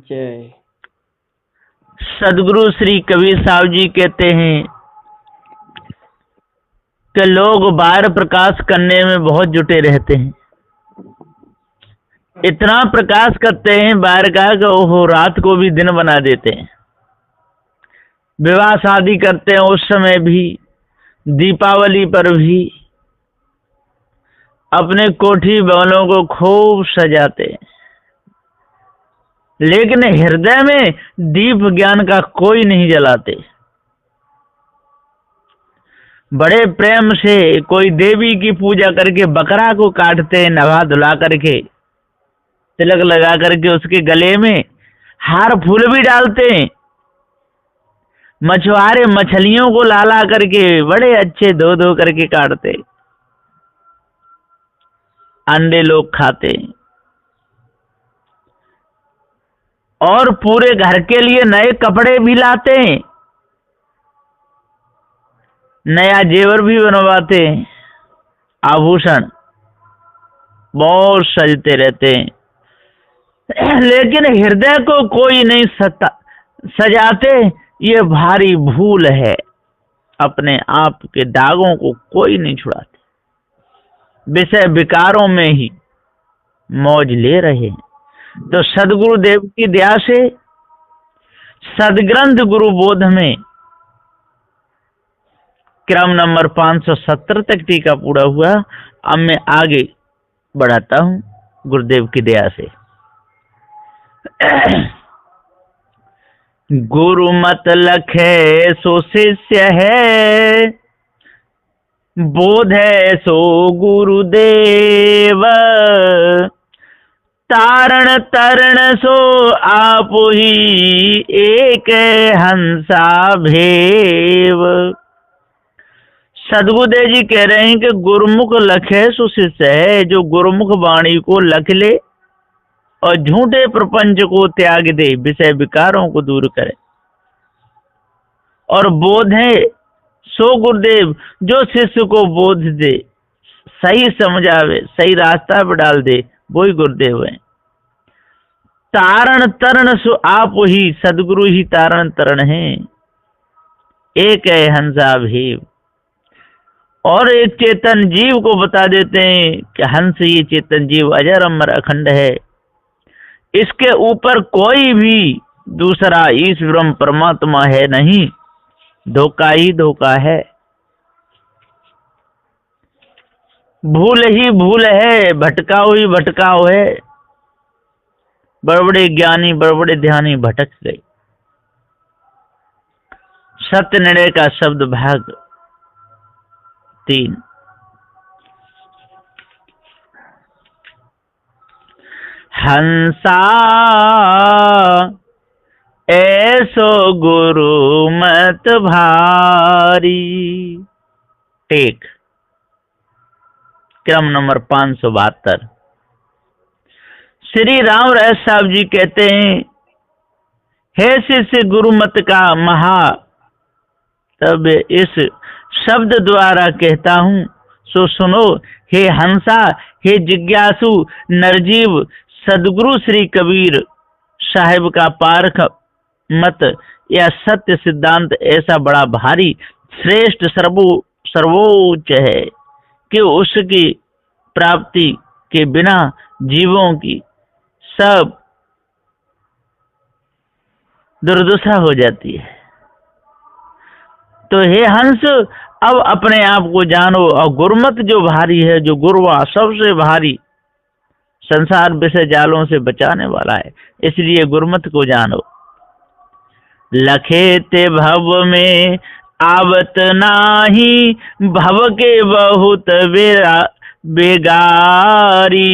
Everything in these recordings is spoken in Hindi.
जय। सदगुरु श्री कबीर साहब जी कहते हैं कि लोग बाहर प्रकाश करने में बहुत जुटे रहते हैं। इतना प्रकाश करते हैं बाहर का कि वो रात को भी दिन बना देते हैं। विवाह शादी करते हैं उस समय भी, दीपावली पर भी अपने कोठी भवनों को खूब सजाते हैं, लेकिन हृदय में दीप ज्ञान का कोई नहीं जलाते। बड़े प्रेम से कोई देवी की पूजा करके बकरा को काटते हैं, नहा धुला करके, तिलक लगा करके उसके गले में हार फूल भी डालते हैं। मछुआरे मछलियों को लाला करके बड़े अच्छे धो धो करके काटते। अंडे लोग खाते और पूरे घर के लिए नए कपड़े भी लाते हैं, नया जेवर भी बनवाते हैं, आभूषण बहुत सजते रहते हैं, लेकिन हृदय को कोई नहीं सजाते। ये भारी भूल है। अपने आप के दागों को कोई नहीं छुड़ाते, विषय विकारों में ही मौज ले रहे हैं। तो सदगुरुदेव की दया से सदग्रंथ गुरु बोध में क्रम नंबर 570 तक टीका पूरा हुआ। अब मैं आगे बढ़ाता हूं गुरुदेव की दया से। गुरु मत लखे सो शिष्य है, बोध है सो गुरुदेव। तारण तरण सो आप ही, एक हंसा भेव। सदगुरुदेव जी कह रहे हैं कि गुरुमुख लखे सो शिष्य है। जो गुरुमुख वाणी को लख ले और झूठे प्रपंच को त्याग दे, विषय विकारों को दूर करे। और बोध है सो गुरुदेव, जो शिष्य को बोध दे, सही समझावे, सही रास्ता पर डाल दे, वही गुरुदेव है। तारण तरण सो आप ही, सदगुरु ही तारण तरण है। एक है हंसा भीव। और एक चेतन जीव को बता देते हैं कि हंस ये चेतन जीव अजर अमर अखंड है। इसके ऊपर कोई भी दूसरा ईश ब्रह्म परमात्मा है नहीं, धोखा ही धोखा है, भूल ही भूल है, भटकाओ ही भटकाओ है। बड़े बड़े ज्ञानी, बड़े बड़े ध्यानी भटक गए। सत्य निर्णय का शब्द भाग 3। हंसा ऐसो गुरु मत भारी। टेक क्रम नंबर 572। श्री राम रहस्य साहब जी कहते हैं, हे शिष्य गुरु मत का महा तब इस शब्द द्वारा कहता हूं, सो सुनो। हे हंसा, हे जिज्ञासु नरजीव, सदगुरु श्री कबीर साहिब का पारख मत या सत्य सिद्धांत ऐसा बड़ा भारी, श्रेष्ठ, सर्वोच्च है कि उसकी प्राप्ति के बिना जीवों की सब दुर्दशा हो जाती है। तो हे हंस, अब अपने आप को जानो और गुरुमत जो भारी है, जो गुरुआ सबसे भारी, संसार विषय जालों से बचाने वाला है, इसलिए गुरुमत को जानो। लखे ते भव में आवत नाही, भव के बहुत बेगारी।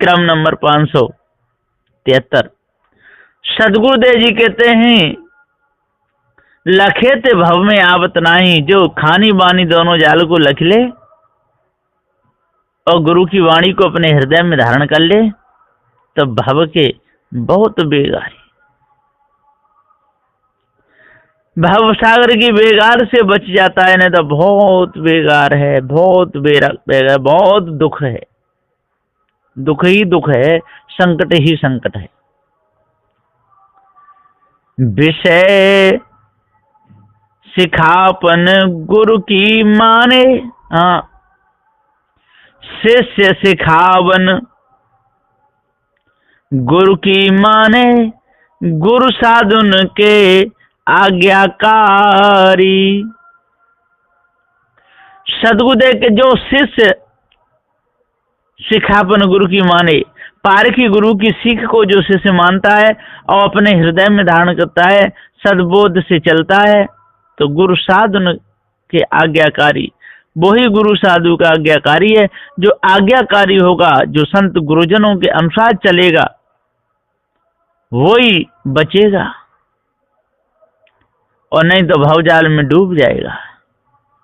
क्रम नंबर 573। सदगुरुदेव जी कहते हैं, लखे ते भव में आवत नाही। जो खानी बानी दोनों जाल को लख ले और गुरु की वाणी को अपने हृदय में धारण कर ले, तो भव के बहुत बेगारी, भव सागर की बेगार से बच जाता है। नहीं तो बहुत बेगार है, बहुत बेगार, बहुत दुख है, दुख ही दुख है, संकट ही संकट है। विषय सिखापन गुरु की माने। हाँ, शिष्य सिखावन गुरु की माने, गुरु साधुन के आज्ञाकारी। सदगुरुदेव के जो शिष्य सिखापन गुरु की माने, पारखी गुरु की सीख को जो शिष्य मानता है और अपने हृदय में धारण करता है, सद्बोध से चलता है, तो गुरु साधुन के आज्ञाकारी, वही गुरु साधु का आज्ञाकारी है। जो आज्ञाकारी होगा, जो संत गुरुजनों के अनुसार चलेगा, वही बचेगा, और नहीं तो भवजाल में डूब जाएगा,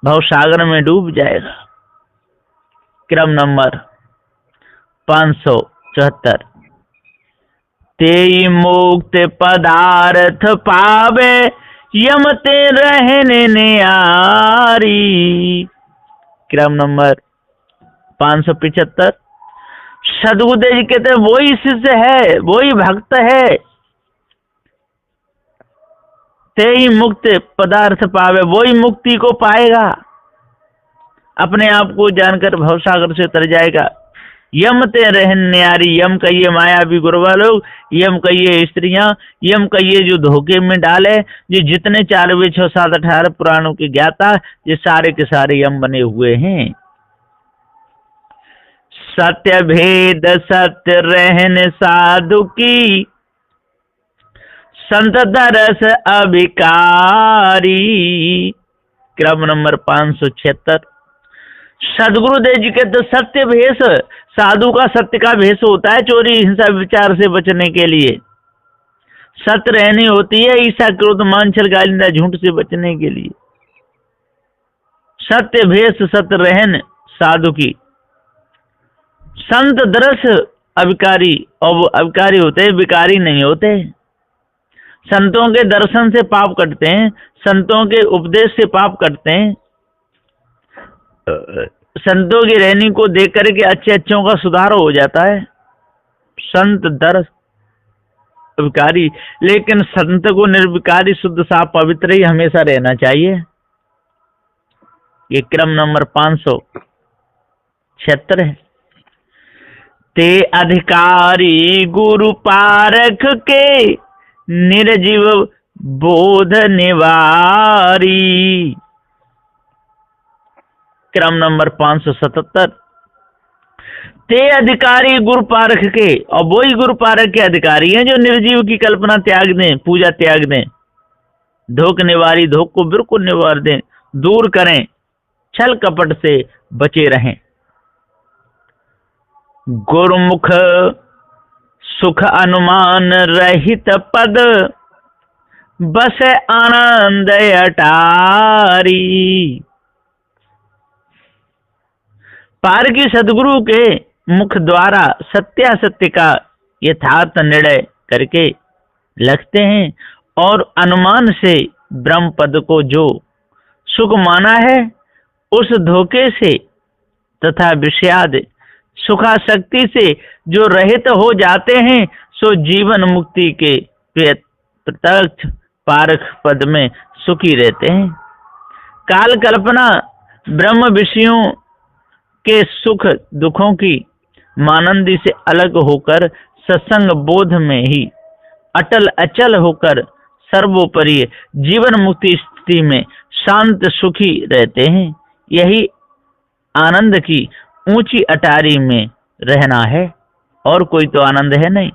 भव सागर में डूब जाएगा। क्रम नंबर 574। तेई मुक्त पदार्थ पावे, यमते रहने न्यारी। क्रम नंबर 575। सदगुरुदेव जी कहते हैं वही शिष्य है, वही भक्त है, तेई मुक्त पदार्थ पावे, वही मुक्ति को पाएगा, अपने आप को जानकर भवसागर से उतर जाएगा। यम ते रहन न्यारी, यम कहिए मायावी गुरुवा लोग, यम कहिए स्त्रियां, यम कहिए जो धोखे में डाले, ये जितने 4 वे 6 7 18 पुराणों के ज्ञाता, ये सारे के सारे यम बने हुए हैं। सत्य भेद सत्य रहन साधु की, संत दरस अभिकारी। क्रम नंबर 576। सदगुरुदेव जी कहते सत्य भेष, साधु का सत्य का भेष होता है चोरी हिंसा विचार से बचने के लिए। सत्य रहनी होती है ईर्ष्या क्रोध मान छल गालिंदा झूठ से बचने के लिए। सत्य भेष सत्य रहन साधु की, संत दरस अभिकारी, और वो अभिकारी होते हैं, विकारी नहीं होते। संतों के दर्शन से पाप कटते हैं, संतों के उपदेश से पाप कटते हैं, संतों की रहनी को देख करके अच्छे अच्छों का सुधार हो जाता है। संत दर्श विकारी, लेकिन संत को निर्विकारी शुद्ध साफ पवित्र ही हमेशा रहना चाहिए। ये क्रम नंबर 576 है। ते अधिकारी गुरु पारख के, निर्जीव बोध निवारी। क्रम नंबर 577। ते अधिकारी गुरु पारख के, और वही गुरु पारख के अधिकारी हैं जो निर्जीव की कल्पना त्याग दें, पूजा त्याग दें, धोख निवारी, धोख को बिल्कुल निवार दें, दूर करें, छल कपट से बचे रहें। गुरुमुख सुख अनुमान रहित पद, बस आनंद अटारी। पारखी सदगुरु के मुख द्वारा सत्यासत्य का यथार्थ निर्णय करके लगते हैं, और अनुमान से ब्रह्म पद को जो सुख माना है, उस धोखे से तथा विषाद सुखाशक्ति से जो रहित हो जाते हैं, सो जीवन मुक्ति के प्रत्यक्ष पारख पद में सुखी रहते हैं। काल कल्पना ब्रह्म विषयों के सुख दुखों की मानंदी से अलग होकर सत्संग बोध में ही अटल अचल होकर सर्वोपरि जीवन मुक्ति स्थिति में शांत सुखी रहते हैं। यही आनंद की ऊंची अटारी में रहना है, और कोई तो आनंद है नहीं।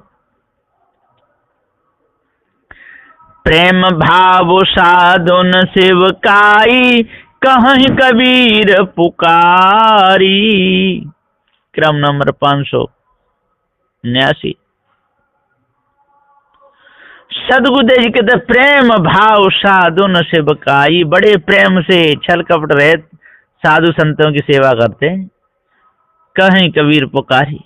प्रेम भाव साधुन सेवकाई, कहीं कबीर पुकारी। क्रम नंबर 579। सदगुरुदेव जी कहते प्रेम भाव साधुन सेवकाई, बड़े प्रेम से छल कपट रहित साधु संतों की सेवा करते हैं। कहीं कबीर पुकारी,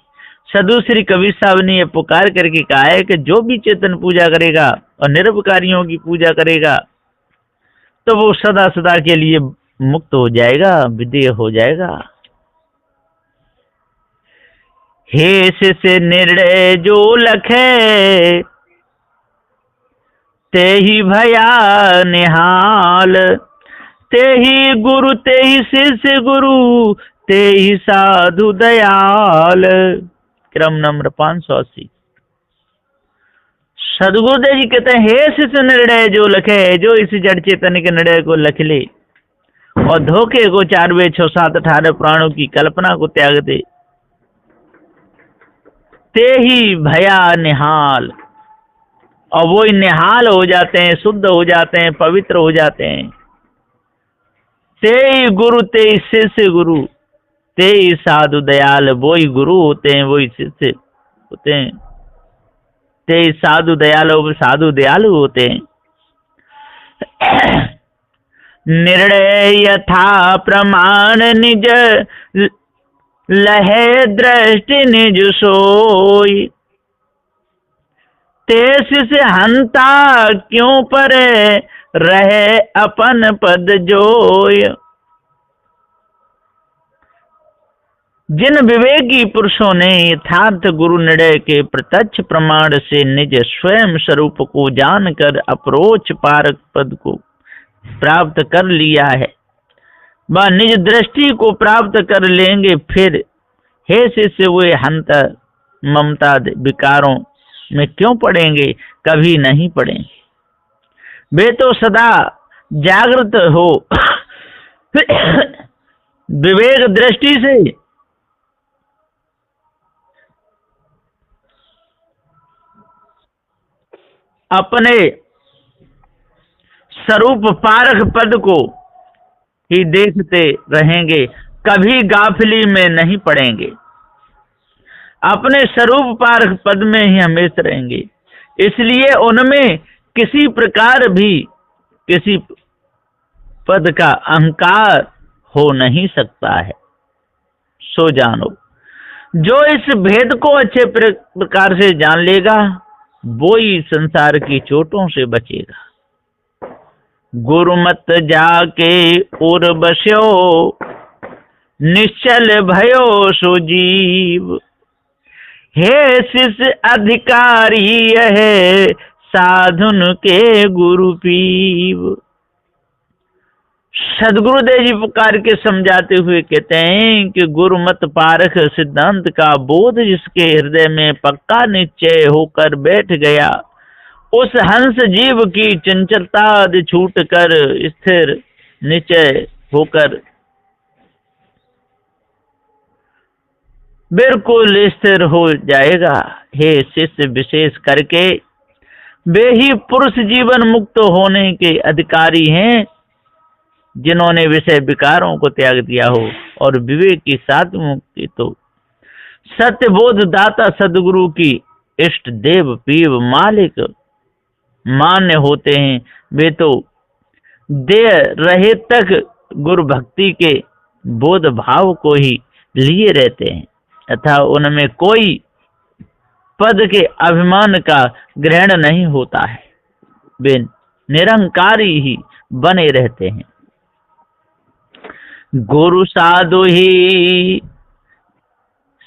सदु श्री कबीर साहब ने यह पुकार करके कहा है कि जो भी चेतन पूजा करेगा और निरपकारियों की पूजा करेगा, तो वो सदा सदा के लिए मुक्त हो जाएगा, विदेह हो जाएगा। हे से निर्णय जो लखे, ते ही भया निहाल। ते ही गुरु ते ही शिष्य गुरु, ते ही साधु दयाल। क्रम नंबर 580। सदगुरुदेव जी कहते हैं, हे शिष्य निर्णय जो लखे, जो इस जड़ चेतन के निर्णय को लख ले और धोखे को 4 वेद 6 7 18 प्राणों की कल्पना को त्याग दे, ते ही भया निहाल। और वो निहाल हो जाते हैं, शुद्ध हो जाते हैं, पवित्र हो जाते हैं। ते ही गुरु ते ही शिष्य गुरु, ते ही साधु दयाल। वो ही गुरु होते हैं, वो ही शिष्य होते हैं। ते ही साधु दयाल, वो साधु दयालु होते हैं। निर्णय यथा प्रमाण निज लहे दृष्टि निज सोई। ते शिष्य हंता क्यों परे, रहे अपन पद जोय। जिन विवेकी पुरुषों ने यथार्थ गुरु निर्णय के प्रत्यक्ष प्रमाण से निज स्वयं स्वरूप को जानकर अप्रोच पारक पद को प्राप्त कर लिया है, वह निज दृष्टि को प्राप्त कर लेंगे। फिर हे शिष्य, वे हंत ममता विकारों में क्यों पड़ेंगे? कभी नहीं पड़ेंगे। वे तो सदा जागृत हो विवेक दृष्टि से अपने स्वरूप पारख पद को ही देखते रहेंगे, कभी गाफिली में नहीं पड़ेंगे। अपने स्वरूप पारख पद में ही हमेशा रहेंगे। इसलिए उनमें किसी प्रकार भी किसी पद का अहंकार हो नहीं सकता है। सो जानो, जो इस भेद को अच्छे प्रकार से जान लेगा, वो ही संसार की चोटों से बचेगा। गुरुमत जाके उर बस्यो, निश्चल भयो सुजीव। हे शिष्य अधिकारी है, साधुन के गुरु पीव। सदगुरुदेव जी पुकार के समझाते हुए कहते हैं कि गुरुमत पारख सिद्धांत का बोध जिसके हृदय में पक्का निश्चय होकर बैठ गया, उस हंस जीव की चंचलता छूट कर स्थिर निश्चय होकर बिल्कुल स्थिर हो जाएगा। हे शिष्य, विशेष करके वे ही पुरुष जीवन मुक्त होने के अधिकारी हैं जिन्होंने विषय विकारों को त्याग दिया हो और विवेक की साथ मुक्ति तो सत्य बोध दाता सदगुरु की इष्ट देव पीव मालिक मान्य होते हैं। वे तो देह रहे तक गुरु भक्ति के बोध भाव को ही लिए रहते हैं तथा उनमें कोई पद के अभिमान का ग्रहण नहीं होता है। वे निरंकारी ही बने रहते हैं। गुरु साधु ही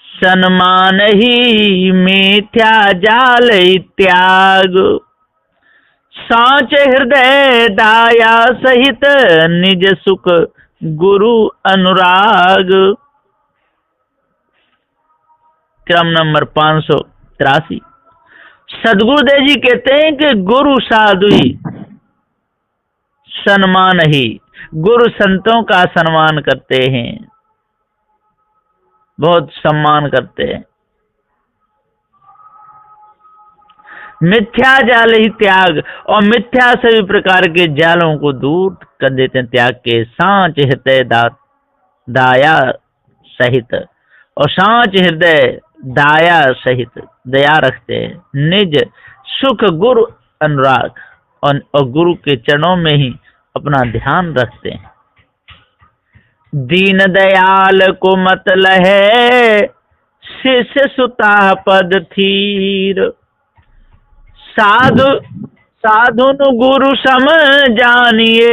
सन्मान ही मिथ्या जाल त्याग। सांच हृदय दाया सहित निज सुख गुरु अनुराग। क्रम नंबर 583। सदगुरुदेव जी कहते हैं कि गुरु साधु ही सम्मान ही, गुरु संतों का सम्मान करते हैं, बहुत सम्मान करते हैं। मिथ्या जाल ही त्याग, और मिथ्या सभी प्रकार के जालों को दूर कर देते हैं त्याग के। सांच हृदय दाया सहित, और सांच हृदय दाया सहित दया रखते हैं। निज सुख गुरु अनुराग, और गुरु के चरणों में ही अपना ध्यान रखते हैं। दीन दयाल को मत लहे, शिष्य सुता पद थीर। साधुन गुरु सम जानिए,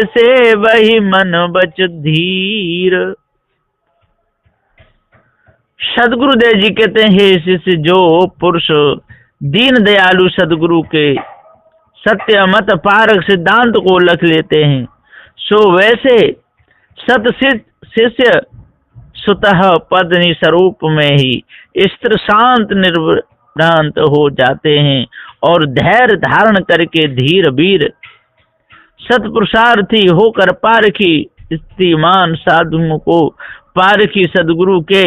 से वही मन बच धीर। सदगुरुदेव जी कहते हैं, हे शिष्य, जो पुरुष दीन दयालु सदगुरु के सत्य मत पारक सिद्धांत को लख लेते हैं। सो वैसे सत शिष्य सुतः पत्नी स्वरूप में ही स्थिर शांत निर्भ्रांत हो जाते हैं और धैर्य धारण करके धीर वीर सत्पुरुषार्थी होकर पारखी स्थितिमान साधुओं को पारखी सदगुरु के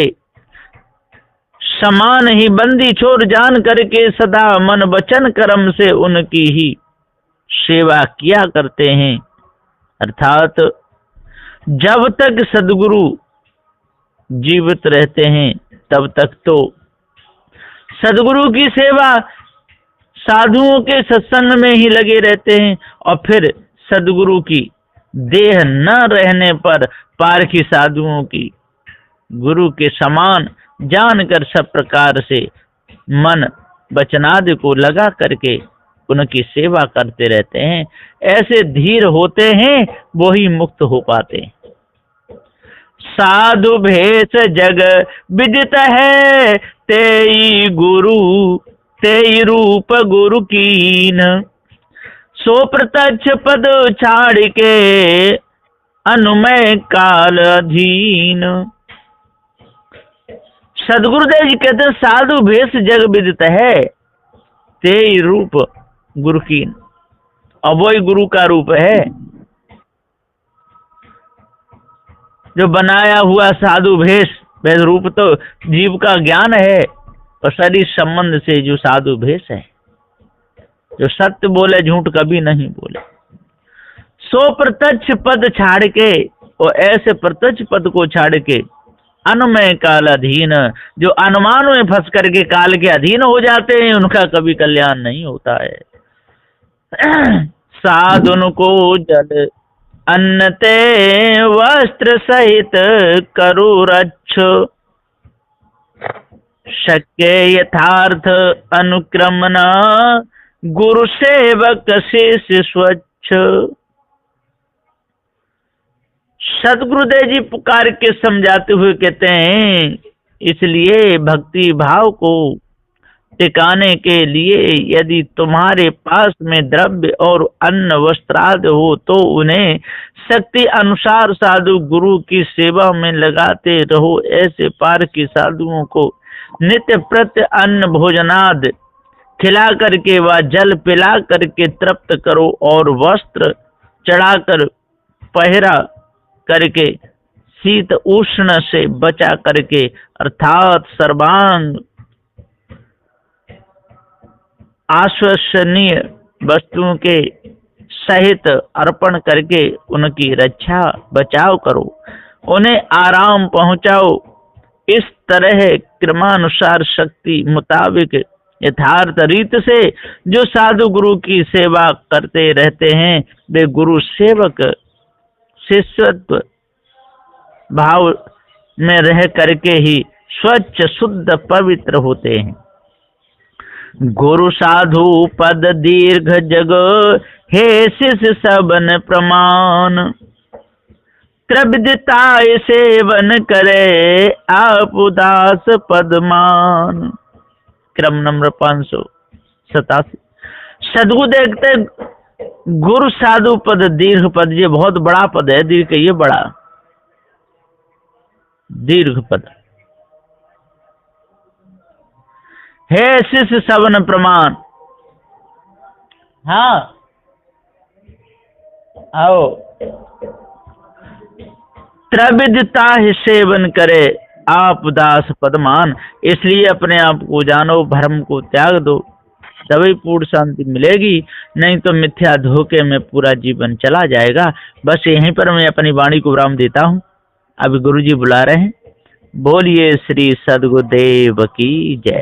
समान ही बंदी छोड़ जान करके सदा मन वचन कर्म से उनकी ही सेवा किया करते हैं। अर्थात जब तक सदगुरु जीवित रहते हैं तब तक तो सदगुरु की सेवा साधुओं के सत्संग में ही लगे रहते हैं और फिर सदगुरु की देह न रहने पर पारखी साधुओं की गुरु के समान जानकर सब प्रकार से मन वचनादि को लगा करके उनकी सेवा करते रहते हैं। ऐसे धीर होते हैं वो ही मुक्त हो पाते हैं। साधु भेष जग विदित है, तेई गुरु तेई रूप गुरु कीन। सो प्रत्यक्ष पद छाड़ के अनुमय काल अधीन। सदगुरुदेव जी कहते हैं साधु भेष जग विदित है, तेई रूप गुरु कीन। अब वही गुरु का रूप है जो बनाया हुआ साधु भेष। रूप तो जीव का ज्ञान है और शरीर संबंध से जो साधु भेष है, जो सत्य बोले झूठ कभी नहीं बोले। सो प्रत्यक्ष पद छाड़ के, और ऐसे प्रत्यक्ष पद को छाड़ के अनुमय काल अधीन, जो अनुमान में फंस करके काल के अधीन हो जाते हैं, उनका कभी कल्याण नहीं होता है। साधुन को जल अन्न ते वस्त्र सहित करु रक्ष। शक्य यथार्थ अनुक्रमना गुरु सेवक शिष्य स्वच्छ। सदगुरुदेव जी पुकार के समझाते हुए कहते हैं, इसलिए भक्ति भाव को टिकाने के लिए यदि तुम्हारे पास में द्रव्य और अन्न वस्त्रादि हो तो उन्हें शक्ति अनुसार साधु गुरु की सेवा में लगाते रहो। ऐसे पारखी साधुओं को नित्य प्रत्य अन्न भोजनाद खिला करके व जल पिला करके तृप्त करो और वस्त्र चढ़ाकर पहरा करके शीत उष्ण से बचा करके अर्थात सर्वांग आश्वसनीय वस्तुओं के सहित अर्पण करके उनकी रक्षा बचाव करो, उन्हें आराम पहुंचाओ। इस तरह क्रमानुसार शक्ति मुताबिक यथार्थ रीत से जो साधु गुरु की सेवा करते रहते हैं वे गुरु सेवक शिष्यत्व भाव में रह करके ही स्वच्छ शुद्ध पवित्र होते हैं। गुरु साधु पद दीर्घ जग हे शिष्य सबन प्रमाण। त्रिविधताय सेवन करे आप उदास पदमान। क्रम नंबर 587। सदगुरु देखते गुरु साधु पद दीर्घ पद, ये बहुत बड़ा पद है। दीर्घ ये बड़ा दीर्घ पद। हे शिष्य सबन प्रमाण। हाँ आओ। त्रिविधता ही सेवन करे आप दास पदमान। इसलिए अपने आप को जानो, भ्रम को त्याग दो, तभी पूर्ण शांति मिलेगी। नहीं तो मिथ्या धोखे में पूरा जीवन चला जाएगा। बस यहीं पर मैं अपनी वाणी को विराम देता हूँ। अभी गुरुजी बुला रहे हैं। बोलिए श्री सद्गुरुदेव की जय।